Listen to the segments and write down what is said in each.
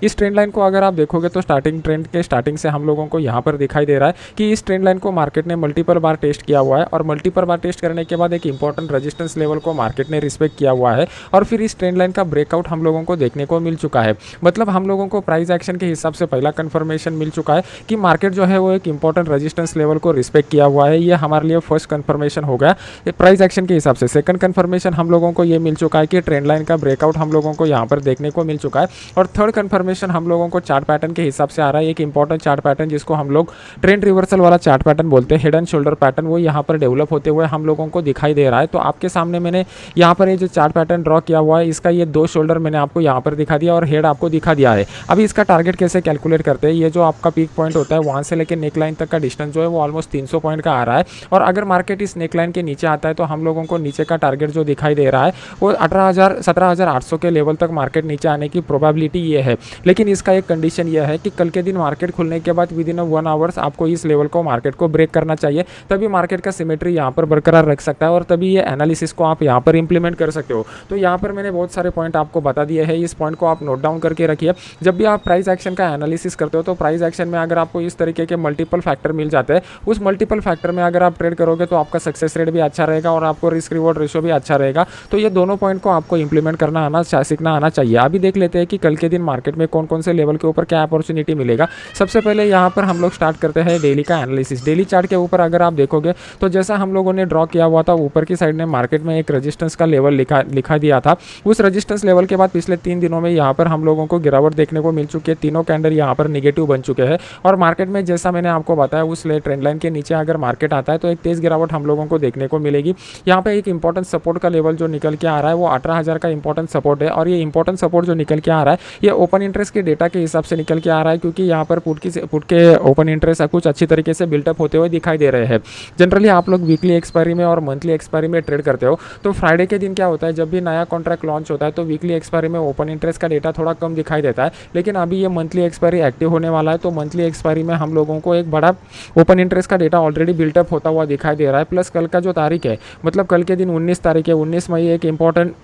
इस trend line को अगर आप देखोगे तो स्टार्टिंग ट्रेंड के स्टार्टिंग से हम लोगों को यहाँ पर दिखाई दे रहा है कि इस ट्रेंड लाइन को मार्केट ने मल्टीपल बार टेस्ट किया हुआ है और मल्टीपल बार टेस्ट करने के बाद एक इंपॉर्टेंट रेजिस्टेंस लेवल को मार्केट ने रिस्पेक्ट किया हुआ है और फिर इस ट्रेंड लाइन का ब्रेकआउट हम लोगों को देखने को मिल चुका है। मतलब हम लोगों को प्राइस एक्शन के हिसाब से पहला कंफर्मेशन मिल चुका है कि मार्केट जो है वो एक इंपॉर्टेंट रेजिस्टेंस लेवल को रिस्पेक्ट किया हुआ है। ये हमारे लिए फर्स्ट कंफर्मेशन हो गया प्राइस एक्शन के हिसाब से। सेकंड कंफर्मेशन हम लोगों को ये मिल चुका है कि ट्रेंड लाइन का ब्रेकआउट हम लोगों को यहाँ पर देखने को मिल चुका है। और थर्ड कंफर्मेशन हम लोगों को चार्ट पैटर्न के हिसाब से आ रहा है। एक इंपॉर्टेंट चार्ट पैटर्न जिसको हम लोग ट्रेंड रिवर्सल वाला चार्ट पैटर्न बोलते हैं, हेड एंड शोल्डर पैटर्न, वो यहाँ पर डेवलप होते हुए हम लोगों को दिखाई दे रहा है। तो आपके सामने मैंने यहाँ पर ये जो चार्ट पैटर्न ड्रॉ किया हुआ है, इसका ये 2 शोल्डर मैंने आपको यहाँ पर दिखा दिया और हेड आपको दिखा दिया है। अभी इसका टारगेट कैसे कैलकुलेट करते हैं, ये जो आपका पीक पॉइंट होता है वहाँ से लेकर नेक लाइन तक का डिस्टेंस जो है वो ऑलमोस्ट 300 पॉइंट का आ रहा है। और अगर मार्केट इस नेक लाइन के नीचे आता है तो हम लोगों को नीचे का टारगेट जो दिखाई दे रहा है वो 17,800 के लेवल तक मार्केट नीचे आने की प्रोबेबिलिटी ये है। लेकिन इसका एक कंडीशन ये है कि कल के दिन मार्केट खुलने के बाद विदिन 1 आवर्स आपको इस लेवल को मार्केट को ब्रेक करना चाहिए, तभी मार्केट का सिमेट्री यहाँ पर बरकरार रख सकता है और तभी ये एनालिसिस को आप यहाँ पर इंप्लीमेंट कर सकते हो। तो यहाँ पर मैंने बहुत सारे पॉइंट आपको बता दिए हैं, इस पॉइंट को आप नोट डाउन करके रखिए। जब भी आप प्राइस एक्शन का एनालिसिस करते हो तो प्राइस एक्शन में अगर आपको इस तरीके के मल्टीपल फैक्टर मिल जाते हैं, उस मल्टीपल फैक्टर में अगर आप ट्रेड करोगे तो आपका सक्सेस रेट भी अच्छा रहेगा और आपको रिस्क रिवॉर्ड रेशियो भी अच्छा रहेगा। तो ये दोनों पॉइंट को आपको इंप्लीमेंट करना सीखना आना चाहिए। अभी देख लेते हैं कि कल के दिन मार्केट में कौन कौन से लेवल के ऊपर क्या अपॉर्चुनिटी मिलेगा। सबसे पहले यहाँ पर हम लोग स्टार्ट करते हैं डेली का एनालिसिस। डेली चार्ट के ऊपर अगर आप देखोगे तो जैसा हम लोगों ने ड्रॉ किया हुआ था, ऊपर की साइड में मार्केट में एक रेजिस्टेंस का लेवल लिखा दिया था। उस रेजिस्टेंस लेवल के बाद पिछले 3 दिनों में यहाँ पर हम लोगों को गिरावट देखने को मिल चुकी है। तीनों कैंडल यहाँ पर नेगेटिव बन चुके हैं और मार्केट में जैसा मैंने आपको बताया उस ट्रेंड लाइन के नीचे अगर मार्केट आता है तो एक तेज गिरावट हम लोगों को देखने को मिलेगी। यहाँ पे एक इंपॉर्टेंट सपोर्ट का लेवल जो निकल के आ रहा है वो 18,000 का इंपॉर्टेंट सपोर्ट है और ये इंपॉर्टेंट सपोर्ट जो निकल के आ रहा है ये ओपन इंटरेस्ट के डेटा के हिसाब से निकल के आ रहा है, क्योंकि यहाँ पर पुट के ओपन इंटरेस्ट कुछ अच्छी तरीके से बिल्टअप होते हुए दिखाई दे रहे हैं। जनरली आप लोग वीकली एक्सपायरी में और मंथली एक्सपायरी में ट्रेड करते हो तो फ्राइडे के दिन क्या होता है, जब भी नया कॉन्ट्रैक्ट लॉन्च होता है तो वीकली एक्सपायरी में ओपन इंटरेस्ट का डेटा थोड़ा कम दिखाई देता है। लेकिन अभी ये मंथली एक्सपायरी एक्टिव होने वाला है तो मंथली एक्सपायरी में हम लोगों को एक बड़ा ओपन इंटरेस्ट का डेटा ऑलरेडी बिल्टअप होता हुआ दिखाई दे रहा है। प्लस कल का जो तारीख है, मतलब कल के दिन 19 तारीख है, 19 मई एक इंपॉर्टेंट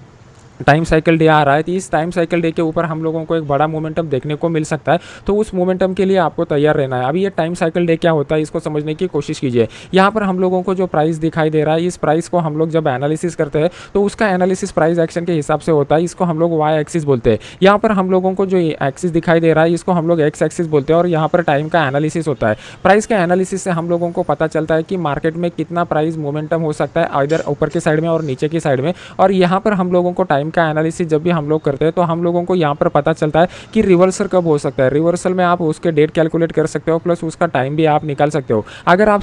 टाइम साइकिल डे आ रहा है। तो इस टाइम साइकिल डे के ऊपर हम लोगों को एक बड़ा मोमेंटम देखने को मिल सकता है, तो उस मोमेंटम के लिए आपको तैयार रहना है। अभी ये टाइम साइकिल डे क्या होता है इसको समझने की कोशिश कीजिए। यहाँ पर हम लोगों को जो प्राइस दिखाई दे रहा है, इस प्राइस को हम लोग जब एनालिसिस करते हैं तो उसका एनालिसिस प्राइस एक्शन के हिसाब से होता है। इसको हम लोग वाई एक्सिस बोलते हैं। यहाँ पर हम लोगों को जो एक्सिस दिखाई दे रहा है इसको हम लोग एक्स एक्सिस बोलते हैं और यहाँ पर टाइम का एनालिसिस होता है। प्राइस के एनालिसिस से हम लोगों को पता चलता है कि मार्केट में कितना प्राइस मोमेंटम हो सकता है, इधर ऊपर की साइड में और नीचे की साइड में। और यहाँ पर हम लोगों को टाइम का एनालिसिस जब हम लोग करते हैं तो हम लोगों को यहाँ पर पता चलता है कि रिवर्सल कब हो सकता है। रिवर्सल में आप उसके डेट कैलकुलेट कर सकते हो, प्लस उसका टाइम भी आप निकाल सकते हो। अगर आप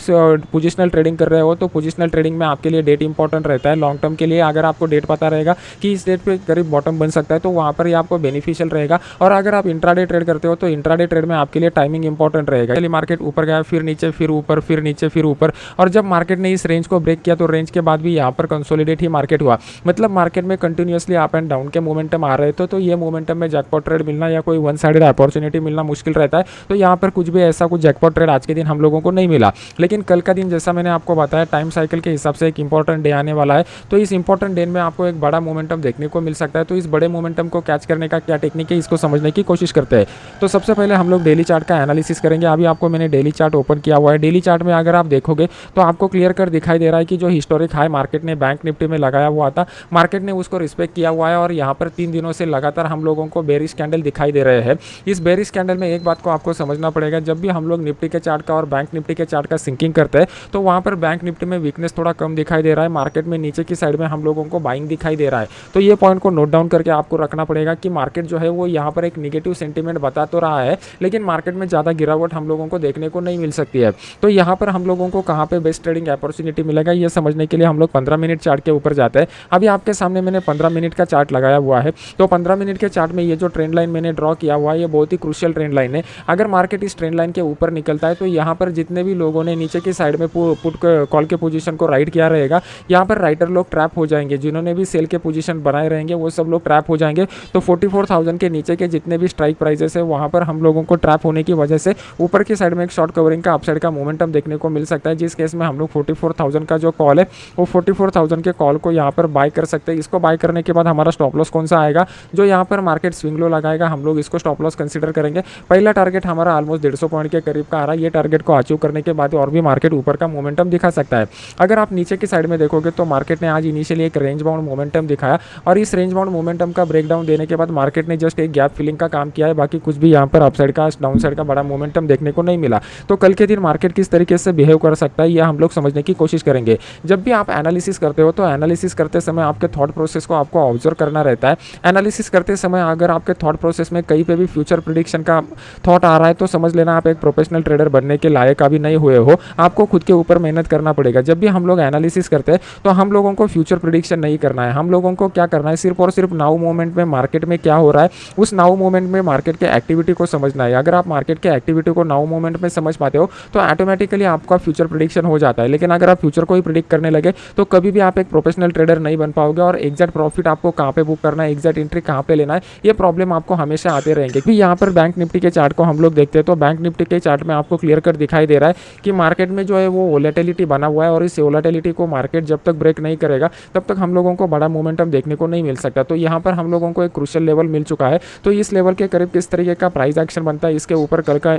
पोजिशनल ट्रेडिंग कर रहे हो तो पोजिशनल ट्रेडिंग में आपके लिए डेट इंपॉर्टेंट रहता है। लॉन्ग टर्म के लिए अगर आपको डेट पता रहेगा कि इस डेट पे करीब बॉटम बन सकता है तो वहाँ पर ही आपको बेनिफिशियल रहेगा। और अगर आप इंट्राडे ट्रेड करते हो तो इंट्राडे ट्रेड में आपके लिए टाइमिंग इंपॉर्टेंट रहेगा। चलिए मार्केट ऊपर गया, फिर नीचे, फिर ऊपर, फिर नीचे, फिर ऊपर, और जब मार्केट ने इस रेंज को ब्रेक किया तो रेंज के बाद भी यहाँ पर कंसोलिडेट ही मार्केट हुआ। मतलब मार्केट में कंटिन्यूसली अप एंड डाउन के मोमेंटम आ रहे थे, तो ये मोमेंटम में जैकपॉट ट्रेड मिलना या कोई वन साइडेड अपॉर्चुनिटी मिलना मुश्किल रहता है। तो यहाँ पर कुछ भी ऐसा कुछ जैकपॉट ट्रेड आज के दिन हम लोगों को नहीं मिला। लेकिन कल का दिन जैसा मैंने आपको बताया टाइम साइकिल के हिसाब से एक इंपॉर्टेंट डे आने वाला है, तो इस इंपॉर्टेंट डे में आपको एक बड़ा मोमेंटम देखने को मिल सकता है। तो इस बड़े मोमेंटम को कैच करने का क्या टेक्निक है इसको समझने की कोशिश करते हैं। तो सबसे पहले हम लोग डेली चार्ट का एनालिसिस करेंगे। अभी आपको मैंने डेली चार्ट ओपन किया हुआ है। डेली चार्ट में अगर आप देखोगे तो आपको क्लियर कर दिखाई दे रहा है कि जो हिस्टोरिक हाई मार्केट ने बैंक निफ्टी में लगाया हुआ था, मार्केट ने उसको रिस्पेक्ट किया हुआ है और यहाँ पर 3 दिनों से लगातार हम लोगों को बेरिश कैंडल दिखाई दे रहे हैं। इस बेरिश कैंडल में एक बात को आपको समझना पड़ेगा, जब भी हम लोग निफ्टी के चार्ट का और बैंक निफ्टी के चार्ट का सिंकिंग करते हैं तो वहाँ पर बैंक निफ्टी में वीकनेस थोड़ा कम दिखाई दे रहा है, मार्केट में नीचे की साइड में हम लोगों को बाइंग दिखाई दे रहा है। तो ये पॉइंट को नोट डाउन करके आपको रखना पड़ेगा कि मार्केट जो है वो यहाँ पर एक निगेटिव सेंटीमेंट बता तो रहा है, लेकिन मार्केट में ज़्यादा गिरावट हम लोगों को देखने को नहीं मिल सकती है। तो यहाँ पर हम लोगों को कहाँ पे बेस्ट ट्रेडिंग अपॉर्चुनिटी मिलेगा ये समझने के लिए हम लोग 15 मिनट चार्ट के ऊपर जाते हैं। अभी आपके सामने मैंने 15 मिनट का चार्ट लगाया हुआ है। तो 15 मिनट के चार्ट में ये जो ट्रेंड लाइन मैंने ड्रॉ किया हुआ है ये बहुत ही क्रूशियल ट्रेंड लाइन है। अगर मार्केट इस ट्रेंड लाइन के ऊपर निकलता है तो यहाँ पर जितने भी लोगों ने नीचे की साइड में पुट कॉल के पोजीशन को राइट किया रहेगा, यहाँ पर राइटर लोग ट्रैप हो जाएंगे। जिन्होंने भी सेल के पोजीशन बनाए रहेंगे वो सब लोग ट्रैप हो जाएंगे। तो 44,000 के नीचे के जितने भी स्ट्राइक प्राइसेस है वहाँ पर हम लोगों को ट्रैप होने की वजह से ऊपर की साइड में एक शॉर्ट कवरिंग का अपसाइड का मोमेंटम देखने को मिल सकता है, जिस केस में हम लोग 44,000 का जो कॉल है वो 44,000 के कॉल को यहाँ पर बाय कर सकते हैं। इसको बाय करने के बाद बाद हमारा स्टॉप लॉस कौन सा आएगा, जो यहाँ पर मार्केट स्विंग लो लगाएगा हम लोग इसको स्टॉप लॉस कंसीडर करेंगे। पहला टारगेट हमारा ऑलमोस्ट 150 पॉइंट के करीब का आ रहा है। ये टारगेट को अचीव करने के बाद और भी मार्केट ऊपर का मोमेंटम दिखा सकता है। अगर आप नीचे की साइड में देखोगे तो मार्केट ने आज इनिशियली एक रेंज बाउंड मोमेंटम दिखाया और इस रेंज बाउंड मोमेंटम का ब्रेकडाउन देने के बाद मार्केट ने जस्ट एक गैप फिलिंग का काम किया है। बाकी कुछ भी यहाँ पर अपसाइड का डाउन साइड का बड़ा मोमेंटम देखने को नहीं मिला। तो कल के दिन मार्केट किस तरीके से बिहेव कर सकता है यह हम लोग समझने की कोशिश करेंगे। जब भी आप एनालिसिस करते हो तो एनालिसिस करते समय आपके थॉट प्रोसेस को आपको ऑब्जर्व करना रहता है। एनालिसिस करते समय अगर आपके थॉट प्रोसेस में कहीं पे भी फ्यूचर प्रेडिक्शन का थॉट आ रहा है तो समझ लेना आप एक प्रोफेशनल ट्रेडर बनने के लायक अभी नहीं हुए हो। आपको खुद के ऊपर मेहनत करना पड़ेगा। जब भी हम लोग एनालिसिस करते हैं तो हम लोगों को फ्यूचर प्रेडिक्शन नहीं करना है। हम लोगों को क्या करना है, सिर्फ और सिर्फ नाउ मोमेंट में मार्केट में क्या हो रहा है उस नाउ मोमेंट में मार्केट के एक्टिविटी को समझना है। अगर आप मार्केट के एक्टिविटी को नाउ मोमेंट में समझ पाते हो तो ऑटोमेटिकली आपका फ्यूचर प्रेडिक्शन हो जाता है। लेकिन अगर आप फ्यूचर को ही प्रेडिक्ट करने लगे तो कभी भी आप एक प्रोफेशनल ट्रेडर नहीं बन पाओगे और एग्जैक्ट प्रॉफिट आपको कहाँ पे बुक करना है, एग्जैक्ट एंट्री कहाँ पे लेना है, ये प्रॉब्लम आपको हमेशा आते रहेंगे। फिर यहाँ पर बैंक निफ्टी के चार्ट को हम लोग देखते हैं तो बैंक निफ्टी के चार्ट में आपको क्लियर कट दिखाई दे रहा है कि मार्केट में जो है वो वोलेटिलिटी बना हुआ है और इस वोलेटिलिटी को मार्केट जब तक ब्रेक नहीं करेगा तब तक हम लोगों को बड़ा मोमेंटम देखने को नहीं मिल सकता। तो यहाँ पर हम लोगों को एक क्रूशियल लेवल मिल चुका है। तो इस लेवल के करीब किस तरीके का प्राइस एक्शन बनता है इसके ऊपर कल का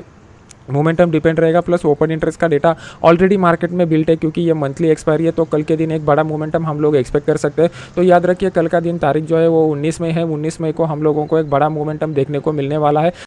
मोमेंटम डिपेंड रहेगा। प्लस ओपन इंटरेस्ट का डेटा ऑलरेडी मार्केट में बिल्ट है क्योंकि ये मंथली एक्सपायरी है। तो कल के दिन एक बड़ा मोमेंटम हम लोग एक्सपेक्ट कर सकते हैं। तो याद रखिए कल का दिन तारीख जो है वो 19 मई है। 19 मई को हम लोगों को एक बड़ा मोमेंटम देखने को मिलने वाला है।